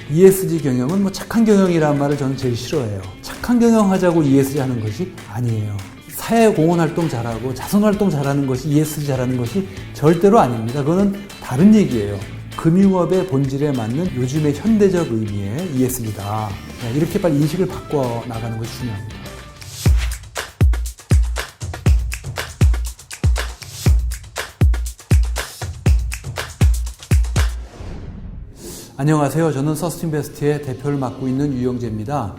ESG 경영은 뭐 착한 경영이라는 말을 저는 제일 싫어해요. 착한 경영하자고 ESG 하는 것이 아니에요. 사회공헌활동 잘하고 자선활동 잘하는 것이 ESG 잘하는 것이 절대로 아닙니다. 그거는 다른 얘기예요. 금융업의 본질에 맞는 요즘의 현대적 의미의 ESG다. 이렇게 빨리 인식을 바꿔 나가는 것이 중요합니다. 안녕하세요. 저는 서스틴베스트의 대표를 맡고 있는 유영재입니다.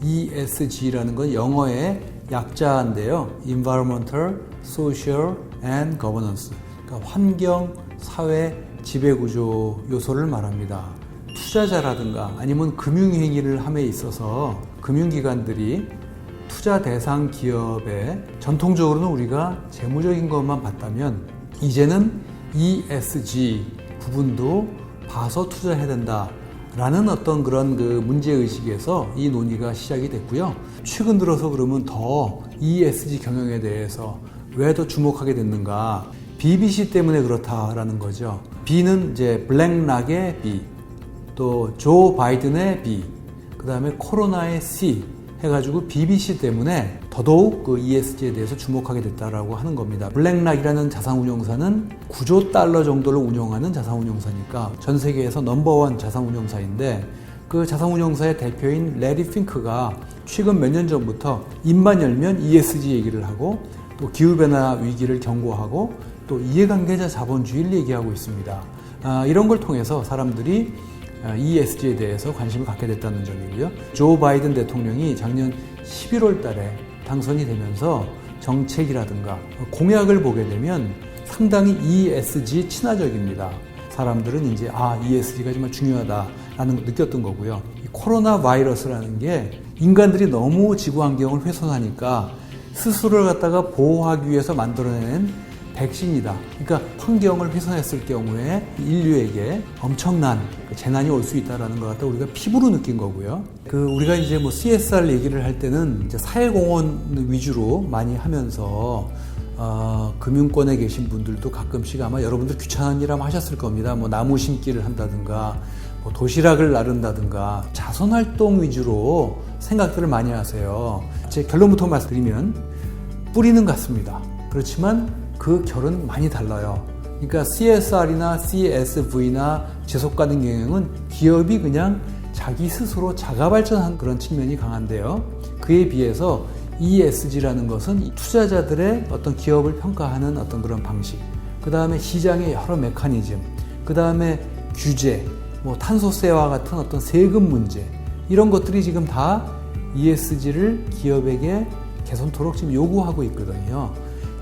ESG라는 건 영어의 약자인데요. Environmental, Social and Governance. 그러니까 환경, 사회, 지배구조 요소를 말합니다. 투자자라든가 아니면 금융행위를 함에 있어서 금융기관들이 투자 대상 기업에 전통적으로는 우리가 재무적인 것만 봤다면 이제는 ESG 부분도 봐서 투자해야 된다라는 어떤 그런 그 문제의식에서 이 논의가 시작이 됐고요. 최근 들어서 그러면 더 ESG 경영에 대해서 왜 더 주목하게 됐는가? BBC 때문에 그렇다라는 거죠. B는 이제 블랙락의 B, 또 조 바이든의 B, 그 다음에 코로나의 C 해가지고 BBC 때문에 더더욱 그 ESG에 대해서 주목하게 됐다라고 하는 겁니다. 블랙락이라는 자산운용사는 9조 달러 정도를 운용하는 자산운용사니까 전 세계에서 넘버원 자산운용사인데 그 자산운용사의 대표인 레리 핑크가 최근 몇 년 전부터 입만 열면 ESG 얘기를 하고 또 기후변화 위기를 경고하고 또 이해관계자 자본주의를 얘기하고 있습니다. 이런 걸 통해서 사람들이 ESG에 대해서 관심을 갖게 됐다는 점이고요. 조 바이든 대통령이 작년 11월 달에 당선이 되면서 정책이라든가 공약을 보게 되면 상당히 ESG 친화적입니다. 사람들은 이제 ESG가 정말 중요하다라는 걸 느꼈던 거고요. 이 코로나 바이러스라는 게 인간들이 너무 지구 환경을 훼손하니까 스스로를 갖다가 보호하기 위해서 만들어낸 백신이다. 그러니까 환경을 훼손했을 경우에 인류에게 엄청난 재난이 올 수 있다라는 것 같다 우리가 피부로 느낀 거고요. 우리가 이제 뭐 CSR 얘기를 할 때는 이제 사회공헌 위주로 많이 하면서 금융권에 계신 분들도 가끔씩 아마 여러분들 귀찮은 일 하면 하셨을 겁니다. 뭐 나무 심기를 한다든가 뭐 도시락을 나른다든가 자선활동 위주로 생각들을 많이 하세요. 제 결론부터 말씀드리면 뿌리는 같습니다. 그렇지만 그 결은 많이 달라요. 그러니까 CSR이나 CSV나 지속가능 경영은 기업이 그냥 자기 스스로 자가 발전한 그런 측면이 강한데요. 그에 비해서 ESG라는 것은 투자자들의 어떤 기업을 평가하는 어떤 그런 방식, 그 다음에 시장의 여러 메커니즘, 그 다음에 규제, 뭐 탄소세와 같은 어떤 세금 문제, 이런 것들이 지금 다 ESG를 기업에게 개선토록 지금 요구하고 있거든요.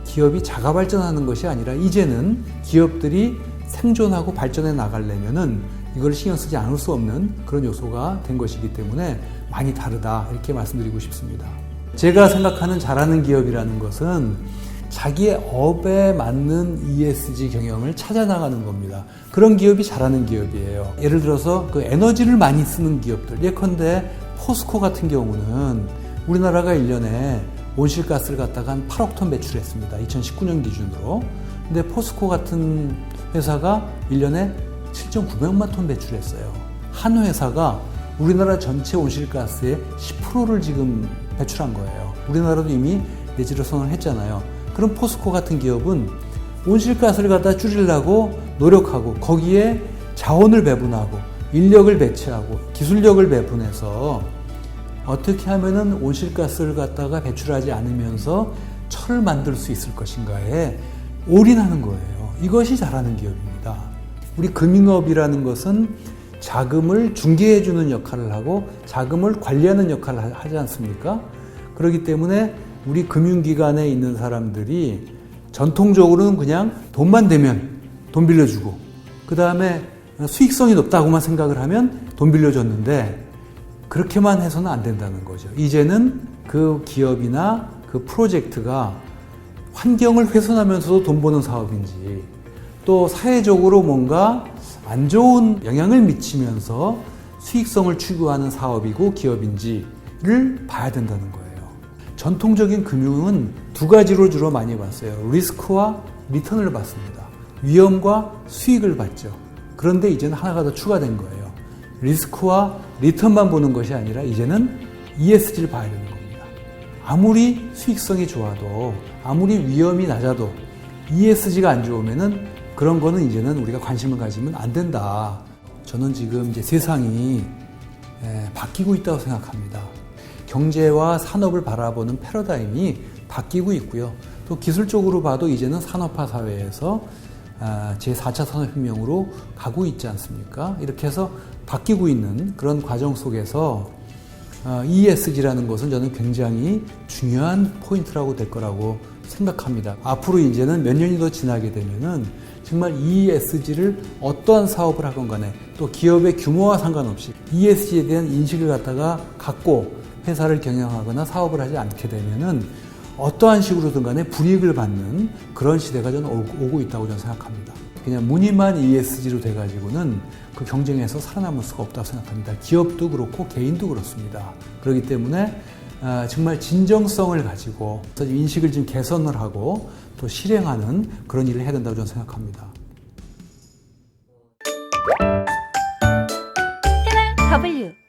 기업이 자가 발전하는 것이 아니라 이제는 기업들이 생존하고 발전해 나가려면은 이걸 신경 쓰지 않을 수 없는 그런 요소가 된 것이기 때문에 많이 다르다 이렇게 말씀드리고 싶습니다. 제가 생각하는 잘하는 기업이라는 것은 자기의 업에 맞는 ESG 경영을 찾아 나가는 겁니다. 그런 기업이 잘하는 기업이에요. 예를 들어서 그 에너지를 많이 쓰는 기업들, 예컨대 포스코 같은 경우는 우리나라가 1년에 온실가스를 갖다가 한 8억 톤 배출했습니다. 2019년 기준으로. 근데 포스코 같은 회사가 1년에 7,900만 톤 배출했어요. 한 회사가 우리나라 전체 온실가스의 10%를 지금 배출한 거예요. 우리나라도 이미 내지로 선언을 했잖아요. 그럼 포스코 같은 기업은 온실가스를 갖다 줄이려고 노력하고 거기에 자원을 배분하고 인력을 배치하고 기술력을 배분해서 어떻게 하면은 온실가스를 갖다가 배출하지 않으면서 철을 만들 수 있을 것인가에 올인하는 거예요. 이것이 잘하는 기업입니다. 우리 금융업이라는 것은 자금을 중개해주는 역할을 하고 자금을 관리하는 역할을 하지 않습니까? 그렇기 때문에 우리 금융기관에 있는 사람들이 전통적으로는 그냥 돈만 되면 돈 빌려주고 그 다음에 수익성이 높다고만 생각을 하면 돈 빌려줬는데 그렇게만 해서는 안 된다는 거죠. 이제는 그 기업이나 그 프로젝트가 환경을 훼손하면서도 돈 버는 사업인지 또 사회적으로 뭔가 안 좋은 영향을 미치면서 수익성을 추구하는 사업이고 기업인지를 봐야 된다는 거예요. 전통적인 금융은 두 가지로 주로 많이 봤어요. 리스크와 리턴을 봤습니다. 위험과 수익을 봤죠. 그런데 이제는 하나가 더 추가된 거예요. 리스크와 리턴만 보는 것이 아니라 이제는 ESG를 봐야 되는 겁니다. 아무리 수익성이 좋아도 아무리 위험이 낮아도 ESG가 안 좋으면은 그런 거는 이제는 우리가 관심을 가지면 안 된다. 저는 지금 이제 세상이 바뀌고 있다고 생각합니다. 경제와 산업을 바라보는 패러다임이 바뀌고 있고요. 또 기술적으로 봐도 이제는 산업화 사회에서 제4차 산업혁명으로 가고 있지 않습니까? 이렇게 해서 바뀌고 있는 그런 과정 속에서 ESG라는 것은 저는 굉장히 중요한 포인트라고 될 거라고 생각합니다. 앞으로 이제는 몇 년이 더 지나게 되면은 정말 ESG를 어떠한 사업을 하건 간에 또 기업의 규모와 상관없이 ESG에 대한 인식을 갖고 회사를 경영하거나 사업을 하지 않게 되면은 어떠한 식으로든 간에 불이익을 받는 그런 시대가 저는 오고 있다고 저는 생각합니다. 그냥 무늬만 ESG로 돼가지고는 그 경쟁에서 살아남을 수가 없다고 생각합니다. 기업도 그렇고 개인도 그렇습니다. 그렇기 때문에 정말 진정성을 가지고 인식을 좀 개선을 하고 또 실행하는 그런 일을 해야 된다고 저는 생각합니다. 채널 W